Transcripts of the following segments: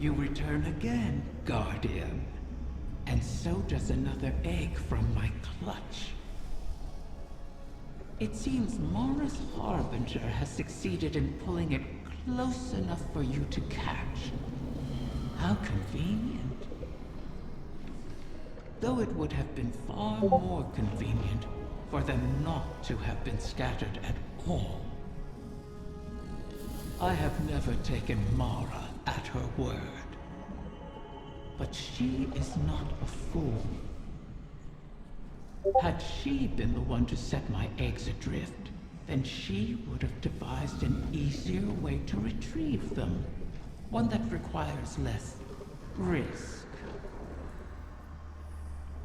you return again, Guardian. And so does another egg from my clutch. It seems Mara's Harbinger has succeeded in pulling it close enough for you to catch. How convenient. Though it would have been far more convenient for them not to have been scattered at all. I have never taken Mara at her word. But she is not a fool. Had she been the one to set my eggs adrift, then she would have devised an easier way to retrieve them. One that requires less risk.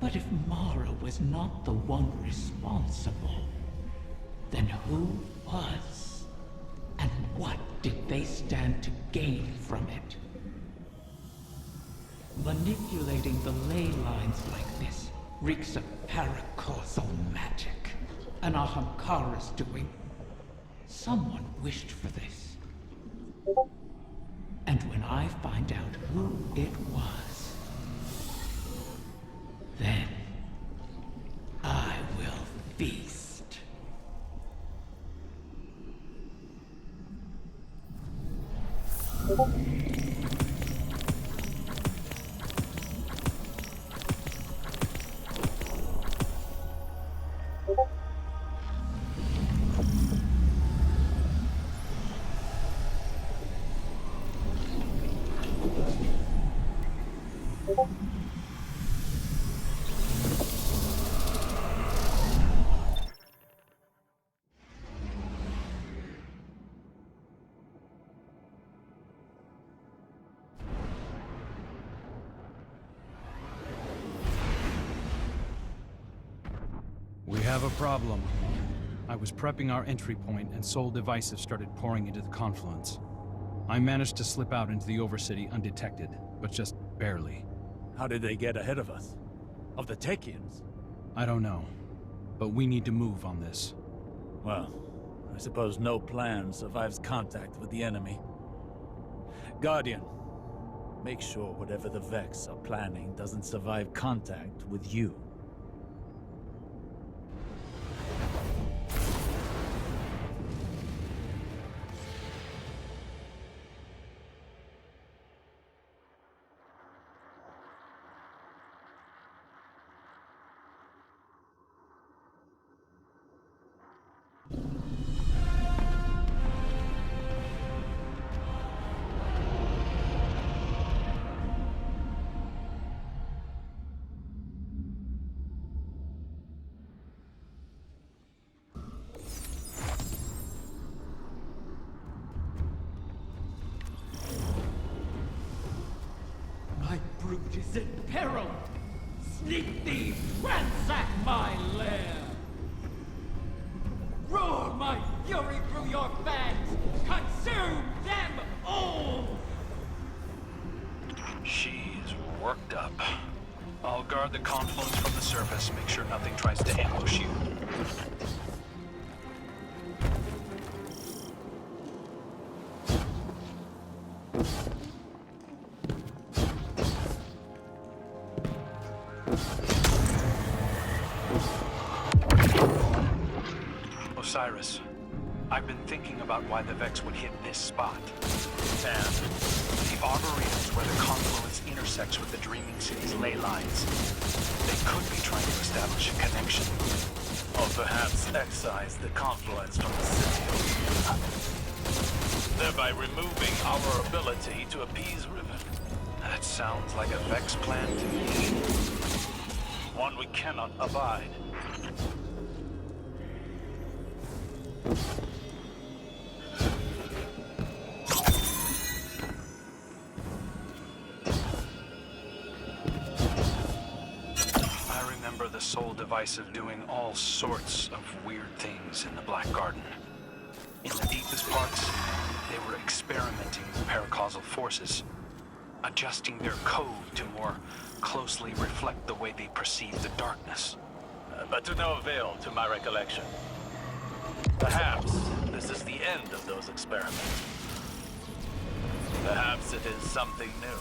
But if Mara was not the one responsible, then who was? And what did they stand to gain from it? Manipulating the ley lines like this reeks of paracausal magic. An Ahamkara's doing. Someone wished for this. And when I find out who it was, then I will feast. We have a problem. I was prepping our entry point and Sol devices started pouring into the confluence. I managed to slip out into the Overcity undetected, but just barely. How did they get ahead of us? Of the Techians? I don't know, but we need to move on this. Well, I suppose no plan survives contact with the enemy. Guardian, make sure whatever the Vex are planning doesn't survive contact with you. Brute is in peril! Sneak thieves, ransack my lair! Roar my fury through your fangs! Consume them all! She's worked up. I'll guard the confluence from the surface, make sure nothing tries to ambush you. Osiris, I've been thinking about why the Vex would hit this spot. And the Arboretum is where the confluence intersects with the Dreaming City's ley lines. They could be trying to establish a connection. Or perhaps excise the confluence from the city, thereby removing our ability to appease Riven. That sounds like a Vex plan to me. One we cannot abide. I remember the Sol device of doing all sorts of weird things in the Black Garden. In the deepest parts, they were experimenting with paracausal forces, adjusting their code to more closely reflect the way they perceive the darkness. But to no avail, to my recollection. Perhaps this is the end of those experiments. Perhaps it is something new.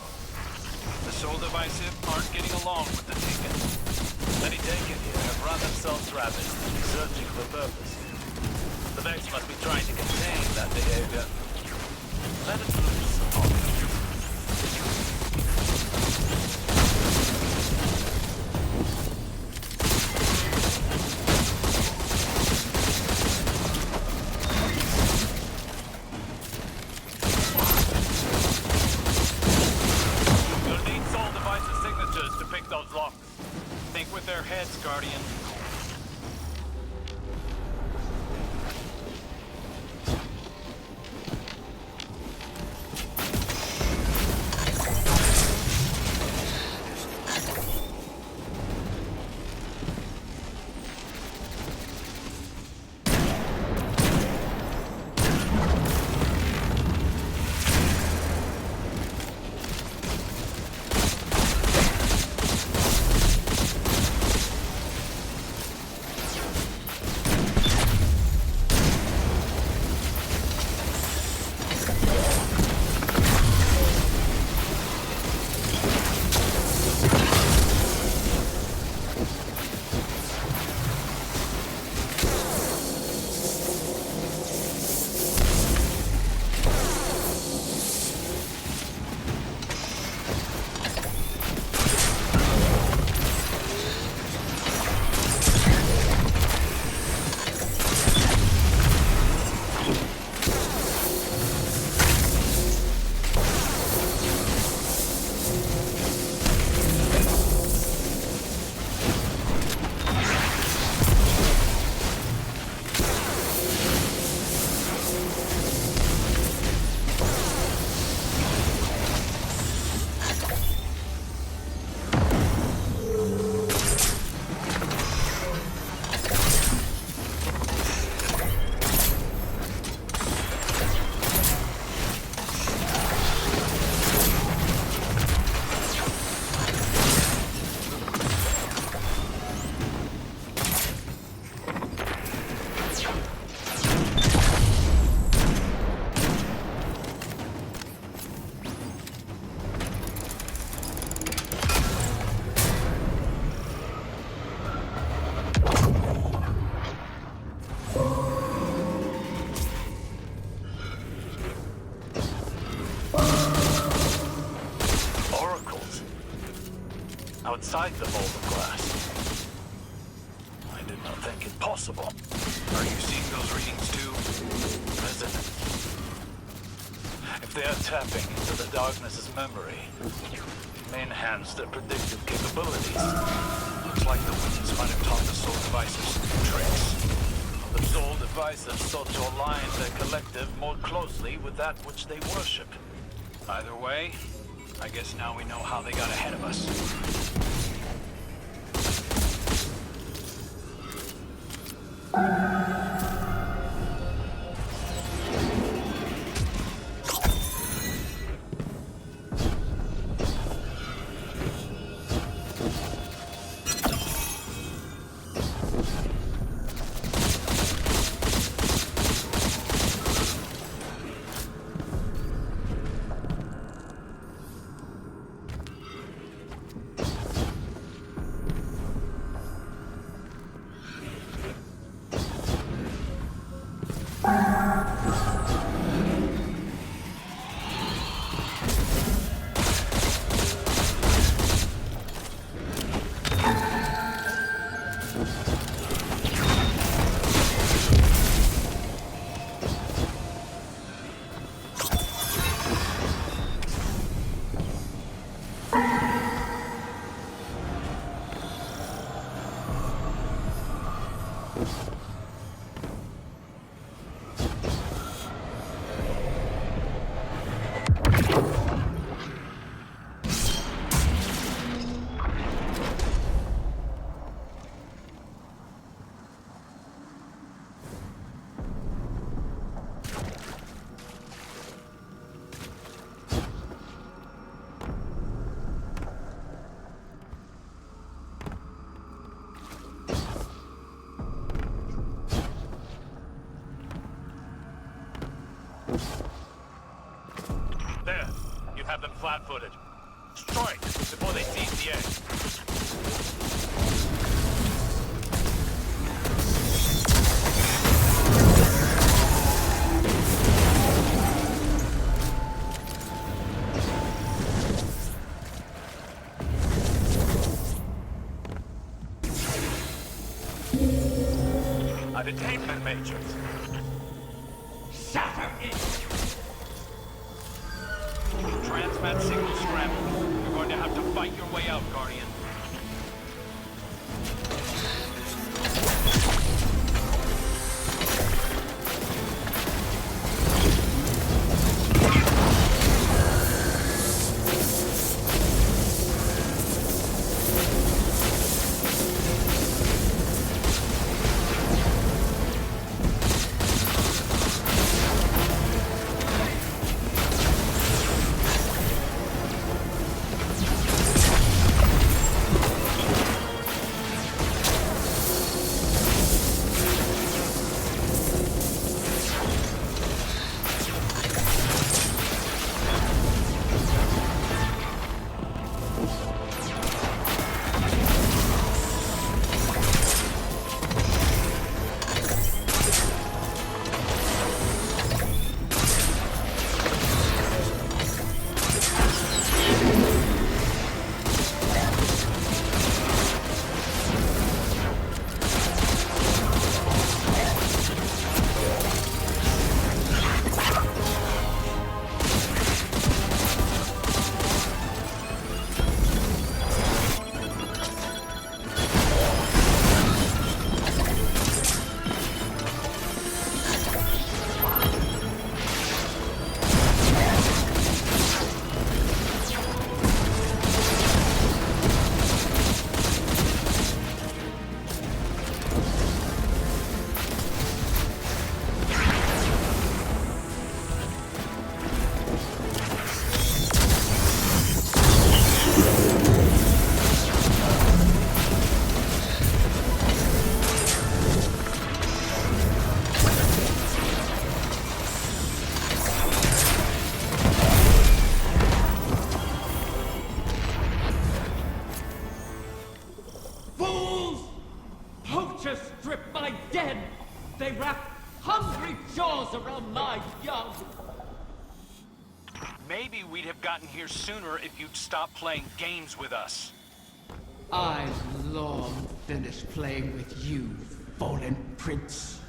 The Soul Divisive aren't getting along with the Taken. Many Taken here have run themselves rabid, searching for purpose. The Vex must be trying to contain that behavior. Let it loose upon them. You'll need Soul Device's signatures to pick those locks. Think with their heads, Guardian. Outside the mold of glass. I did not think it possible. Are you seeing those readings too? Resonance. If they are tapping into the darkness's memory, it may enhance their predictive capabilities. Looks like the witches might have taught the Soul Devices tricks. The Soul Devices sought to align their collective more closely with that which they worship. Either way, I guess now we know how they got ahead of us. flat-footed. Strike before they seize the edge. A detainment, Major. Shatter it! Transmat signal scrambled. You're going to have to fight your way out, Guardian. Strip my dead! They wrap hungry jaws around my young! Maybe we'd have gotten here sooner if you'd stopped playing games with us. I've long finished playing with you, fallen prince.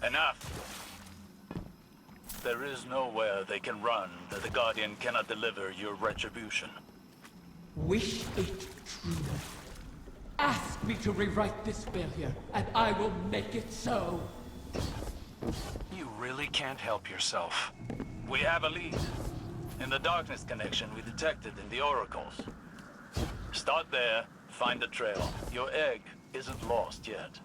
Enough. There is nowhere they can run that the Guardian cannot deliver your retribution. Wish it true. Ask me to rewrite this failure, and I will make it so. You really can't help yourself. We have a lead. In the darkness connection we detected in the oracles. Start there, find the trail. Your egg isn't lost yet.